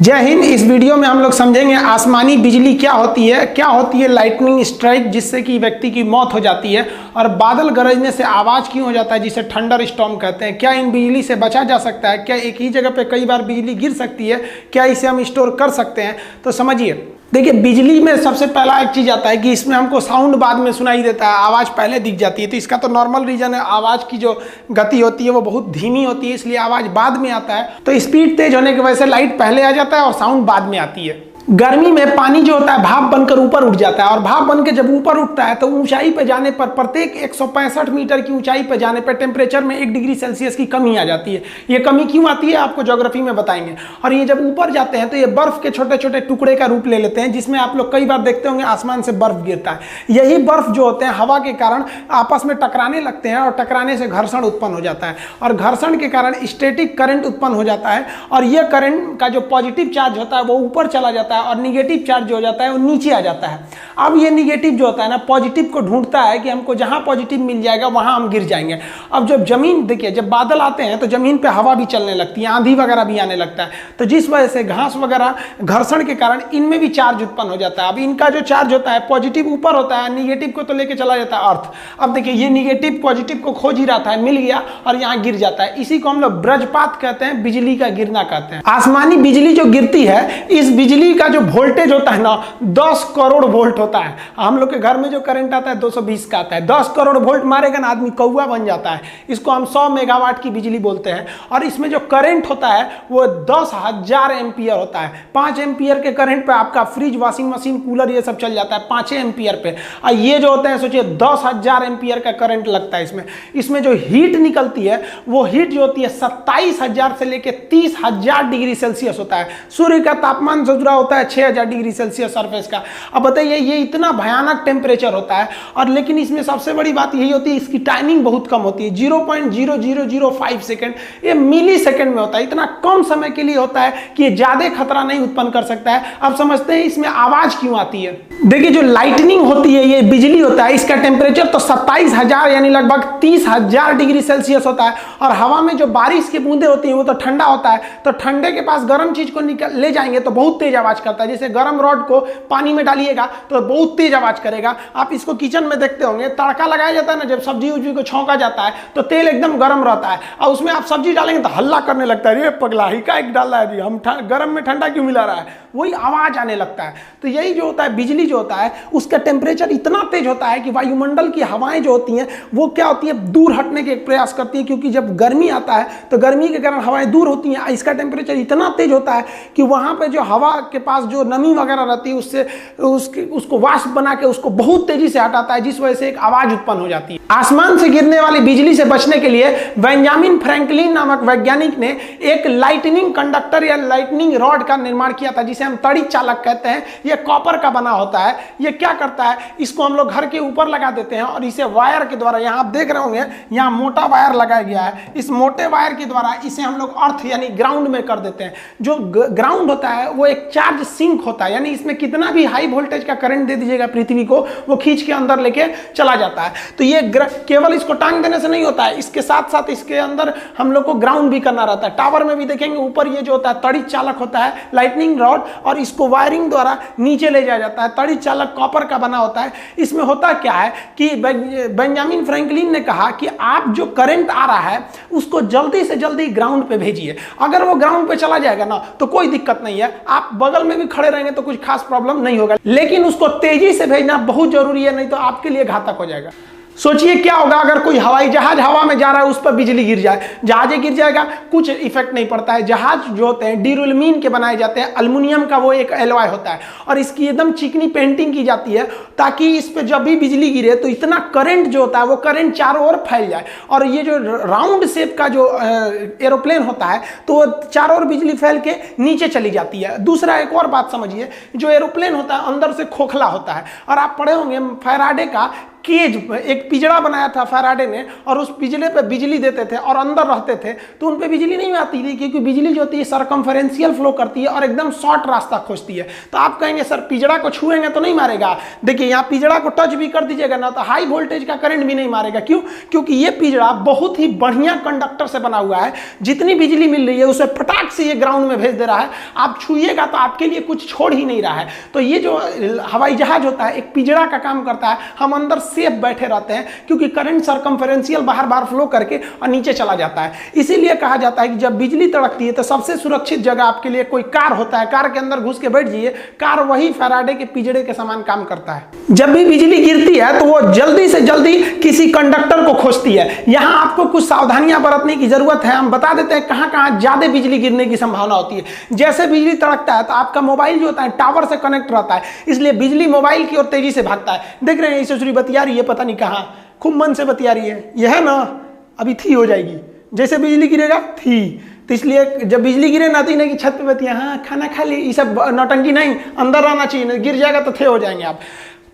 जय हिंद। इस वीडियो में हम लोग समझेंगे आसमानी बिजली क्या होती है लाइटनिंग स्ट्राइक जिससे कि व्यक्ति की मौत हो जाती है, और बादल गरजने से आवाज़ क्यों हो जाता है जिसे थंडर स्टॉर्म कहते हैं। क्या इन बिजली से बचा जा सकता है? क्या एक ही जगह पे कई बार बिजली गिर सकती है? क्या इसे हम स्टोर कर सकते हैं? तो समझिए। देखिए, बिजली में सबसे पहला एक चीज़ आता है कि इसमें हमको साउंड बाद में सुनाई देता है, आवाज़ पहले दिख जाती है। तो इसका तो नॉर्मल रीज़न है, आवाज़ की जो गति होती है वो बहुत धीमी होती है, इसलिए आवाज़ बाद में आता है। तो स्पीड तेज होने की वजह से लाइट पहले आ जाता है और साउंड बाद में आती है। गर्मी में पानी जो होता है भाप बनकर ऊपर उठ जाता है, और भाप बनकर जब ऊपर उठता है तो ऊंचाई पर जाने पर प्रत्येक 165 मीटर की ऊंचाई पर जाने पर टेम्परेचर में 1 डिग्री सेल्सियस की कमी आ जाती है। ये कमी क्यों आती है आपको ज्योग्राफी में बताएंगे। और ये जब ऊपर जाते हैं तो ये बर्फ के छोटे छोटे टुकड़े का रूप ले लेते हैं, जिसमें आप लोग कई बार देखते होंगे आसमान से बर्फ गिरता है। यही बर्फ जो होते हैं हवा के कारण आपस में टकराने लगते हैं, और टकराने से घर्षण उत्पन्न हो जाता है, और घर्षण के कारण स्टैटिक करंट उत्पन्न हो जाता है। और यह करंट का जो पॉजिटिव चार्ज होता है वो ऊपर चला जाता है, और निगेटिव चार्ज जो हो जाता है वो नीचे आ जाता है। अब ये निगेटिव जो होता है ना, पॉजिटिव को ढूंढता है कि हमको जहां पॉजिटिव मिल जाएगा वहां हम गिर जाएंगे। अब जब जमीन, देखिए, जब बादल आते हैं तो जमीन पे हवा भी चलने लगती है, आंधी वगैरह भी आने लगता है, तो जिस वजह से घास वगैरह घर्षण के कारण इनमें भी चार्ज उत्पन्न हो जाता है। अब इनका जो चार्ज होता है पॉजिटिव ऊपर होता है, निगेटिव को तो लेके चला जाता है अर्थ। अब देखिए, ये निगेटिव पॉजिटिव को खोज ही रहा था, मिल गया और यहाँ गिर जाता है। इसी को हम लोग वज्रपात कहते हैं, बिजली का गिरना कहते हैं। आसमानी बिजली जो गिरती है, इस बिजली का जो वोल्टेज होता है ना, 10 करोड़ वोल्ट होता है। हम लोग के घर में जो करंट आता है 220 का आता है। 10 करोड़ वोल्ट मारेगा ना, आदमी कौवा बन जाता है। इसको हम 100 मेगावाट की बिजली बोलते हैं। और इसमें जो करंट होता है वो 10,000 एम्पियर होता है। 5 एम्पियर के करंट पे आपका फ्रिज, वॉशिंग मशीन, कूलर ये सब चल जाता है 5 एम्पियर पे। और ये जो होते हैं, सोचिए 10,000 एम्पियर का करंट लगता है इसमें जो हीट निकलती है वो हीट जो होती है 27,000 से लेकर 30,000 डिग्री सेल्सियस होता है। सूर्य का तापमान जो जुड़ा होता है 6,000 डिग्री सेल्सियस सरफेस का। अब बताइए, ये इतना भयानक टेम्परेचर होता है, और लेकिन इसमें सबसे बड़ी बात यही होती है इसकी टाइमिंग बहुत कम होती है, 0.0005 सेकेंड। ये मिली सेकेंड में होता है, इतना कम समय के लिए होता है कि ये ज्यादा खतरा नहीं उत्पन्न कर सकता है। अब समझते हैं इसमें आवाज क्यों आती है। देखिए, जो लाइटनिंग होती है, ये बिजली होता है, इसका टेम्परेचर तो 27,000 यानी लगभग 30,000 डिग्री सेल्सियस होता है। और हवा में जो बारिश की बूंदे होती हैं वो तो ठंडा होता है, तो ठंडे के पास गर्म चीज को ले जाएंगे तो बहुत तेज आवाज करता है। जैसे गर्म रॉड को पानी में डालिएगा तो बहुत तेज आवाज करेगा। आप इसको किचन में देखते होंगे, तड़का लगाया जाता है ना, जब सब्जी उब्जी को छौंका जाता है तो तेल एकदम गर्म रहता है, और उसमें आप सब्जी डालेंगे तो हल्ला करने लगता है, ये पगला ही का एक डाला है जी, हम गर्म में ठंडा क्यों मिला रहा है, वही आवाज आने लगता है। तो यही जो होता है, बिजली जो होता है उसका टेम्परेचर इतना तेज होता है कि वायुमंडल की हवाएं जो होती हैं वो क्या होती है, दूर हटने के प्रयास करती है। क्योंकि जब गर्मी आता है तो गर्मी के कारण हवाएं दूर होती हैं। इसका टेम्परेचर इतना तेज होता है कि वहां पे जो हवा के पास जो नमी वगैरह रहती है उससे उसको वाष्प बना के उसको बहुत तेजी से हटाता है, जिस वजह से एक आवाज उत्पन्न हो जाती है। आसमान से गिरने वाली बिजली से बचने के लिए बेंजामिन फ्रैंकलिन नामक वैज्ञानिक ने एक लाइटनिंग कंडक्टर या लाइटनिंग रॉड का निर्माण किया था, जिसे हम तड़ी चालक कहते हैं। यह कॉपर का बना होता है। यह क्या करता है, इसको हम लोग घर के ऊपर लगा देते हैं, और इसे वायर के द्वारा, यहाँ आप देख रहे होंगे यहाँ मोटा वायर लगाया गया है, इस मोटे वायर के द्वारा इसे हम लोग अर्थ यानी ग्राउंड में कर देते हैं। जो ग्राउंड होता है वो एक चार्ज सिंक होता है, यानी इसमें कितना भी हाई वोल्टेज का करंट दे दीजिएगा पृथ्वी को, वो खींच के अंदर लेके चला जाता है। तो ये केवल इसको टांग देने से नहीं होता है, इसके साथ साथ इसके अंदर हम लोग को ग्राउंड भी करना रहता है। टावर में भी देखेंगे ऊपर ये जो होता है तड़ी चालक होता है, लाइटनिंग रॉड, और इसको वायरिंग द्वारा नीचे ले जाया जाता है। तड़ी चालक कॉपर का बना होता है। इसमें होता क्या है कि बेंजामिन फ्रैंकलिन ने कहा कि आप जो करंट आ रहा है उसको जल्दी से जल्दी ग्राउंड पे भेजिए। अगर वो ग्राउंड पे चला जाएगा ना तो कोई दिक्कत नहीं है, आप बगल में भी खड़े रहेंगे तो कुछ खास प्रॉब्लम नहीं होगा, लेकिन उसको तेजी से भेजना बहुत जरूरी है, नहीं तो आपके लिए घातक हो जाएगा। सोचिए क्या होगा अगर कोई हवाई जहाज हवा में जा रहा है, उस पर बिजली गिर जाए, जहाज गिर जाएगा, कुछ इफेक्ट नहीं पड़ता है। जहाज जो होते हैं ड्यूरेलमीन के बनाए जाते हैं, अल्युमिनियम का वो एक एलॉय होता है, और इसकी एकदम चिकनी पेंटिंग की जाती है ताकि इस पे जब भी बिजली गिरे तो इतना करंट जो होता है वो करंट चारों ओर फैल जाए। और ये जो राउंड शेप का जो एरोप्लेन होता है तो वो चारों ओर बिजली फैल के नीचे चली जाती है। दूसरा एक और बात समझिए, जो एरोप्लेन होता है अंदर से खोखला होता है, और आप पढ़े होंगे फैराडे का केज, एक पिंजड़ा बनाया था फैराडे ने, और उस पिंजड़े पे बिजली देते थे और अंदर रहते थे तो उन पे बिजली नहीं आती थी, क्योंकि बिजली जो होती है सरकमफेरेंशियल फ्लो करती है और एकदम शॉर्ट रास्ता खोजती है। तो आप कहेंगे सर पिंजड़ा को छुएंगे तो नहीं मारेगा। देखिए यहाँ पिंजड़ा को टच भी कर दीजिएगा ना तो हाई वोल्टेज का करंट भी नहीं मारेगा। क्यों? क्योंकि ये पिंजड़ा बहुत ही बढ़िया कंडक्टर से बना हुआ है, जितनी बिजली मिल रही है उसे फटाक से ये ग्राउंड में भेज दे रहा है। आप छुइएगा तो आपके लिए कुछ छोड़ ही नहीं रहा है। तो ये जो हवाई जहाज होता है एक पिंजड़ा का काम करता है, हम अंदर सेफ बैठे रहते हैं क्योंकि करंट सरकमफेरेंशियल बाहर बाहर फ्लो करके और नीचे चला जाता है। इसीलिए कहा जाता है कि जब बिजली तड़कती है तो सबसे सुरक्षित जगह आपके लिए कोई कार होता है, कार के अंदर घुस के बैठ जाइए, कार वही फैराडे के पिंजड़े के समान काम करता है। जब भी बिजली गिरती है तो वो जल्दी से जल्दी किसी कंडक्टर को खोजती है। यहां आपको कुछ सावधानियां बरतने की जरूरत है। हम बता देते हैं कहां कहां ज्यादा बिजली गिरने की संभावना होती है। जैसे बिजली तड़कता है तो आपका मोबाइल जो होता है टावर से कनेक्ट रहता है, इसलिए बिजली मोबाइल की ओर तेजी से भागता है। देख रहे हैं ईश्वरी बतिया रही है, पता नहीं कहां, खूब मन से बतिया रही है। यह है ना, अभी थी हो जाएगी, जैसे बिजली गिरेगा थी। तो इसलिए जब बिजली गिरे ना तो नहीं कि छत पे बतिया, हाँ खाना खा ली, ये सब नौटंकी नहीं, अंदर रहना चाहिए, गिर जाएगा तो थे हो जाएंगे आप।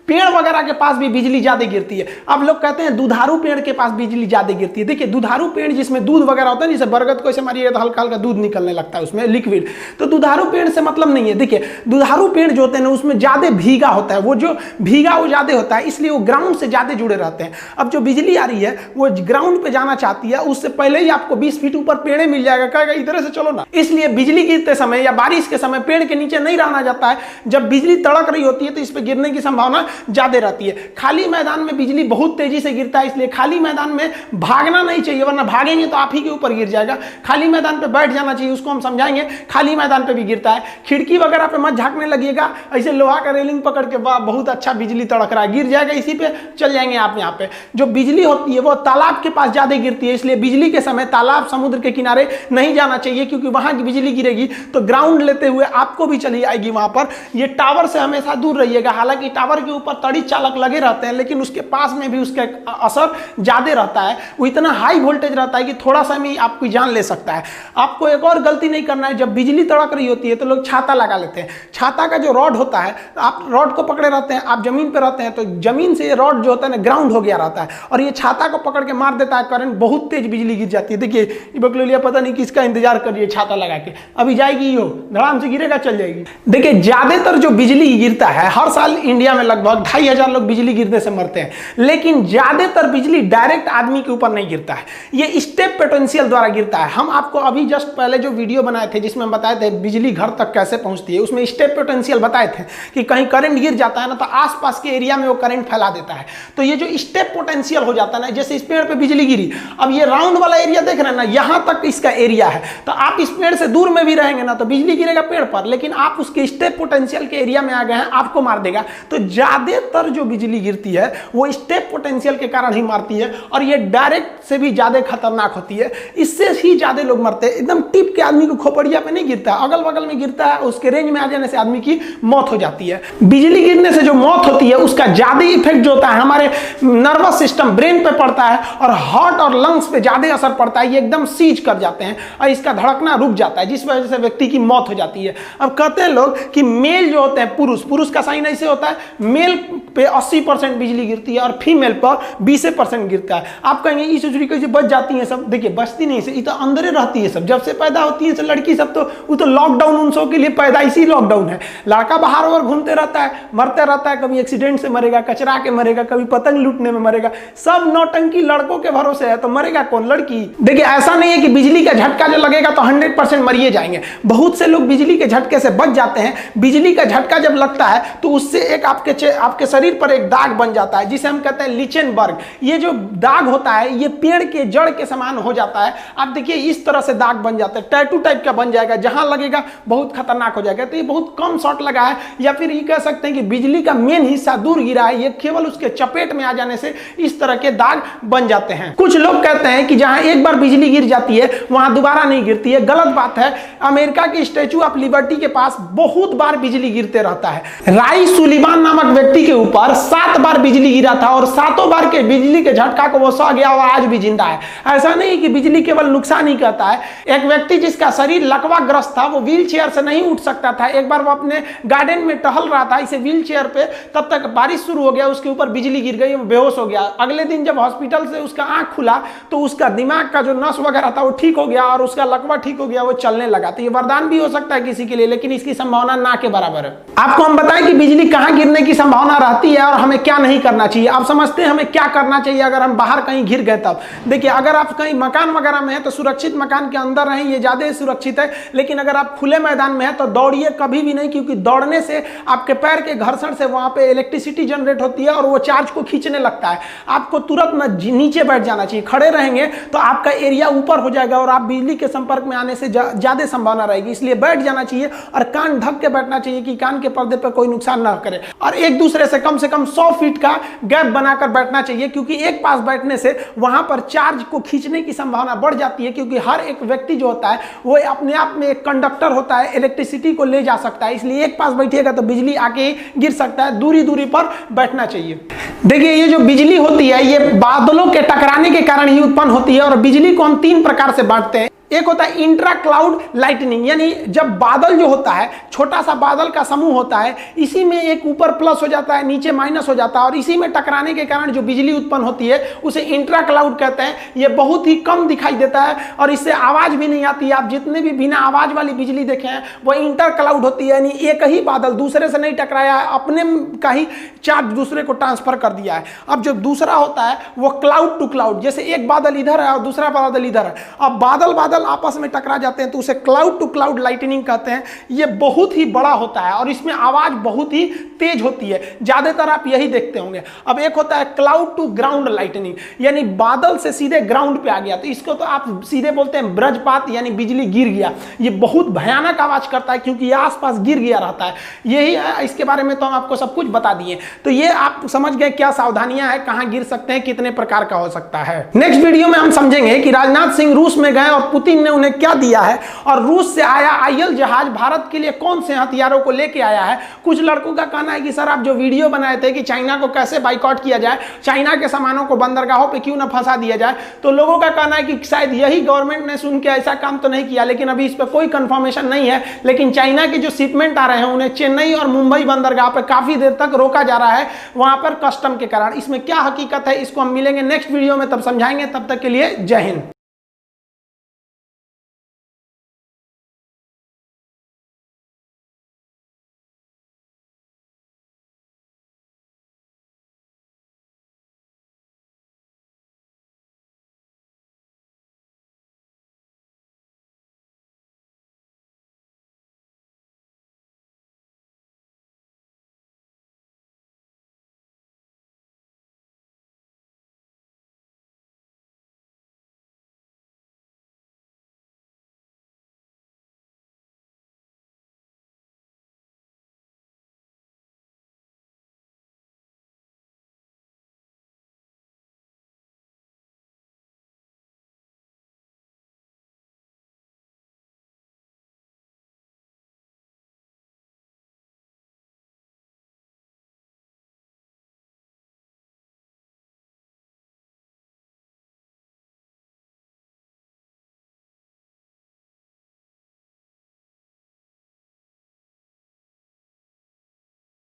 पेड़ वगैरह के पास भी बिजली ज्यादा गिरती है। अब लोग कहते हैं दुधारू पेड़ के पास बिजली ज्यादा गिरती है। देखिए दुधारू पेड़ जिसमें दूध वगैरह होता है, जैसे बरगद को ऐसे मारिए तो हल्का हल्का दूध निकलने लगता है उसमें लिक्विड, तो दुधारू पेड़ से मतलब नहीं है। देखिए दुधारू पेड़ जो होते हैं ना उसमें ज्यादा भीगा होता है, वो जो भीगा वो ज्यादा होता है, इसलिए वो ग्राउंड से ज्यादा जुड़े रहते हैं। अब जो बिजली आ रही है वो ग्राउंड पे जाना चाहती है, उससे पहले ही आपको 20 फीट ऊपर पेड़ मिल जाएगा, कहेगा इधर से चलो ना। इसलिए बिजली गिरते समय या बारिश के समय पेड़ के नीचे नहीं रहना जाता है। जब बिजली तड़क रही होती है तो इस पर गिरने की संभावना ज्यादा रहती है। खाली मैदान में बिजली बहुत तेजी से गिरता है, इसलिए खाली मैदान में भागना नहीं चाहिए, वरना भागेंगे तो आप ही के ऊपर गिर जाएगा। खाली मैदान पे बैठ जाना चाहिए, उसको हम समझाएंगे। खाली मैदान पे भी गिरता है, खिड़की वगैरह पे मत झांकने लगिएगा, ऐसे लोहा का रेलिंग पकड़ के बहुत अच्छा बिजली तड़क रहा है, गिर जाएगा, इसी पे चल जाएंगे आप। यहाँ पे जो बिजली होती है वो तालाब के पास ज्यादा गिरती है, इसलिए बिजली के समय तालाब समुद्र के किनारे नहीं जाना चाहिए, क्योंकि वहां की बिजली गिरेगी तो ग्राउंड लेते हुए आपको भी चली आएगी वहां पर। ये टावर से हमेशा दूर रहिएगा। हालांकि टावर के ऊपर तड़ी चालक लगे रहते हैं, लेकिन उसके पास में भी उसका असर ज्यादा रहता है। वो इतना हाई वोल्टेज रहता है कि थोड़ा सा में आपकी जान ले सकता है। आपको एक और गलती नहीं करना है, जब बिजली तड़क रही होती है तो लोग छाता लगा लेते हैं। छाता का जो रॉड होता है, आप रॉड को पकड़े रहते हैं, आप जमीन पर रहते हैं तो जमीन से ये रॉड जो होता है ना ग्राउंड हो गया रहता है, और ये छाता को पकड़ के मार देता है करंट, बहुत तेज बिजली गिर जाती है। देखिए ये बकलोलिया पता नहीं किसका इंतजार कर रही है छाता लगा के, अभी जाएगी, हो धड़ाम से गिरेगा चल जाएगी। देखिए ज्यादातर जो बिजली गिरता है, हर साल इंडिया में लगभग 2500 लोग बिजली गिरने से मरते हैं, लेकिन ज्यादातर बिजली डायरेक्ट आदमी के ऊपर नहीं गिरता है, ये स्टेप पोटेंशियल द्वारा गिरता है। हम आपको अभी जस्ट पहले जो वीडियो बनाए थे जिसमें बताए थे बिजली घर तक कैसे पहुंचती है, उसमें स्टेप पोटेंशियल बताए थे कि कहीं करंट गिर जाता है ना तो आसपास के एरिया में वो करंट फैला देता है। तो ये जो स्टेप पोटेंशियल हो जाता है ना, जैसे इस पेड़ पे बिजली गिरी, अब ये राउंड वाला एरिया देख रहे हैं ना, यहां तक इसका एरिया है, तो आप इस पेड़ से दूर में भी रहेंगे ना तो बिजली गिरेगा पेड़ पर, लेकिन आप उसके स्टेप पोटेंशियल के एरिया में आ गए हैं, आपको मार देगा। तो ज्यादातर जो बिजली गिरती है वो स्टेप पोटेंशियल के कारण ही मारती है, और ये डायरेक्ट से भी ज्यादा खतरनाक होती है, इससे ही ज्यादा लोग मरते हैं। एकदम टिप के आदमी को खोपड़िया पे नहीं गिरता, अगल बगल में गिरता है, उसके रेंज में आ जाने से आदमी की मौत हो जाती है। बिजली गिरने से जो मौत होती है उसका ज्यादा इफेक्ट जो होता है हमारे नर्वस सिस्टम ब्रेन पे पड़ता है, और हार्ट और लंग्स पे ज्यादा असर पड़ता है। ये एकदम सीज कर जाते हैं और इसका धड़कना रुक जाता है, जिस वजह से व्यक्ति की मौत हो जाती है। अब कहते हैं लोग कि मेल जो होते हैं, पुरुष का साइन ऐसे होता है, मेल पे 80% बिजली गिरती है और फीमेल पर 20% गिरता है। आप कहेंगे ये चुचुरी कैसे बच जाती है सब, देखिए बचती नहीं से, ये तो अंदर रहती है सब, जब से पैदा होती है लड़की सब, तो वो तो लॉकडाउन उन सब के लिए पैदाइशी लॉकडाउन है। लड़का बाहर और घूमते रहता है, मरते रहता है, कभी एक्सीडेंट से मरेगा, कचरा के मरेगा, कभी पतंग लूटने में मरेगा, सब नौटंकी लड़कों के भरोसे है, तो मरेगा कौन? लड़की। देखिए ऐसा नहीं है कि बिजली का झटका जो लगेगा तो 100% मरिए जाएंगे। बहुत से लोग बिजली के झटके से बच जाते हैं। बिजली का झटका जब लगता है तो उससे एक आपके शरीर पर एक दाग बन जाता है, जिसे हम कहते हैं लिचेनबर्ग। ये जो दाग होता है ये पेड़ के जड़ के समान हो जाता है। आप देखिए इस तरह से दाग बन जाता है, टैटू टाइप का बन जाएगा, जहां लगेगा बहुत खतरनाक हो जाएगा। तो ये बहुत कम शॉट लगा है, या फिर ये कह सकते हैं कि बिजली का मेन हिस्सा दूर गिरा है, ये केवल उसके चपेट में आ जाने से इस तरह के दाग बन जाते हैं। कुछ लोग कहते हैं कि जहां एक बार बिजली गिर जाती है वहां दोबारा नहीं गिरती है, गलत बात है। अमेरिका के स्टैचू ऑफ लिबर्टी के पास बहुत बार बिजली गिरते रहता है। राई सुलिवान नामक व्यक्ति के ऊपर 7 बार बिजली गिरा था और 7 बार के बिजली के झटका को वो सह गया और आज भी जिंदा है। ऐसा नहीं कि बिजली केवल नुकसान ही करता है। एक व्यक्ति जिसका शरीर लकवाग्रस्त था, वो व्हील चेयर से नहीं उठ सकता था। एक बार वो अपने गार्डन में टहल रहा था इसे व्हील चेयर पे, तब तक बारिश शुरू हो गया, उसके ऊपर बिजली गिर गई, वो बेहोश हो गया। अगले दिन जब हॉस्पिटल से उसका आंख खुला तो उसका दिमाग का जो नस वगैरह था वो ठीक हो गया और उसका लकवा ठीक हो गया, वो चलने लगा। तो ये वरदान भी हो सकता है किसी के लिए, लेकिन इसकी संभावना ना के बराबर है। आपको हम बताएं कि बिजली कहां गिरने की संभावना रहती है और हमें क्या नहीं करना चाहिए। आप समझते हैं हमें क्या करना चाहिए अगर हम बाहर कहीं गिर गए तब। देखिए, अगर आप कहीं मकान वगैरह में है तो सुरक्षित मकान के अंदर रहें, ये ज्यादा सुरक्षित है। लेकिन अगर आप खुले मैदान में है तो दौड़िए कभी भी नहीं, क्योंकि दौड़ने से आपके पैर के घर्षण से वहां पे इलेक्ट्रिसिटी जनरेट होती है और वो चार्ज को खींचने लगता है। आपको तुरंत नीचे बैठ जाना चाहिए। खड़े रहेंगे तो आपका एरिया ऊपर हो जाएगा और आप बिजली के संपर्क में आने से ज्यादा संभावना रहेगी। इसलिए बैठ जाना चाहिए और कान ढक के बैठना चाहिए कि कान के पर्दे पर कोई नुकसान ना करे। और एक दूसरे से कम 100 फीट का गैप बनाकर बैठना चाहिए, क्योंकि एक पास बैठने से वहां पर चार्ज को खींचने की संभावना बढ़ जाती है। क्योंकि हर एक व्यक्ति जो होता है वो अपने आप में एक कंडक्टर होता है, इलेक्ट्रिसिटी को ले जा सकता है। इसलिए एक पास बैठिएगा तो बिजली आके गिर सकता है। दूरी दूरी पर बैठना चाहिए। देखिए, ये जो बिजली होती है ये बादलों के टकराने के कारण ही उत्पन्न होती है और बिजली को हम 3 प्रकार से बांटते हैं। एक होता है इंट्रा क्लाउड लाइटनिंग, यानी जब बादल जो होता है, छोटा सा बादल का समूह होता है, इसी में एक ऊपर प्लस हो जाता है, नीचे माइनस हो जाता है और इसी में टकराने के कारण जो बिजली उत्पन्न होती है उसे इंट्रा क्लाउड कहते हैं। ये बहुत ही कम दिखाई देता है और इससे आवाज भी नहीं आती है। आप जितने भी बिना आवाज वाली बिजली देखे हैं वो इंटर क्लाउड होती है, यानी एक ही बादल दूसरे से नहीं टकराया है, अपने का ही चार्ज दूसरे को ट्रांसफर कर दिया है। अब जो दूसरा होता है वो क्लाउड टू क्लाउड, जैसे एक बादल इधर है और दूसरा बादल इधर है। अब बादल आपस में टकरा जाते हैं तो उसे क्लाउड टू क्लाउड लाइटनिंग कहते हैं। ये बहुत ही बड़ा होता है और इसमें आवाज बहुत ही तेज होती है। ज्यादातर आप यही देखते होंगे। अब एक होता है क्लाउड टू ग्राउंड लाइटनिंग, यानी बादल से सीधे ग्राउंड पे आ गया, तो इसको तो आप सीधे बोलते हैं वज्रपात, यानी बिजली गिर गया। ये बहुत भयानक आवाज करता है क्योंकि ये आसपास गिर गया रहता है। यही है, इसके बारे में तो हम आपको सब कुछ बता दिए। तो ये आप समझ गए क्या सावधानियां हैं, कहां गिर सकते हैं, कितने प्रकार का हो सकता है। नेक्स्ट वीडियो में हम समझेंगे कि राजनाथ सिंह रूस में गए और पुतिन ने उन्हें क्या दिया है और रूस से आया आईएल जहाज भारत के लिए कौन से हथियारों को लेके आया है। कुछ लड़कों का कहना है कि सर आप जो वीडियो बनाए थे कि चाइना को कैसे बाइकआउट किया जाए, चाइना के सामानों को बंदरगाहों पे क्यों ना फंसा दिया जाए, तो लोगों का कहना है कि शायद यही गवर्नमेंट ने सुन के ऐसा काम तो नहीं किया, लेकिन अभी इस पर कोई कंफर्मेशन नहीं है। लेकिन चाइना के जो शिपमेंट आ रहे हैं उन्हें चेन्नई और मुंबई बंदरगाह पर काफी देर तक रोका जा रहा है, वहां पर कस्टम के कारण। इसमें क्या हकीकत है इसको हम मिलेंगे नेक्स्ट वीडियो में, तब समझाएंगे। तब तक के लिए जय हिंद।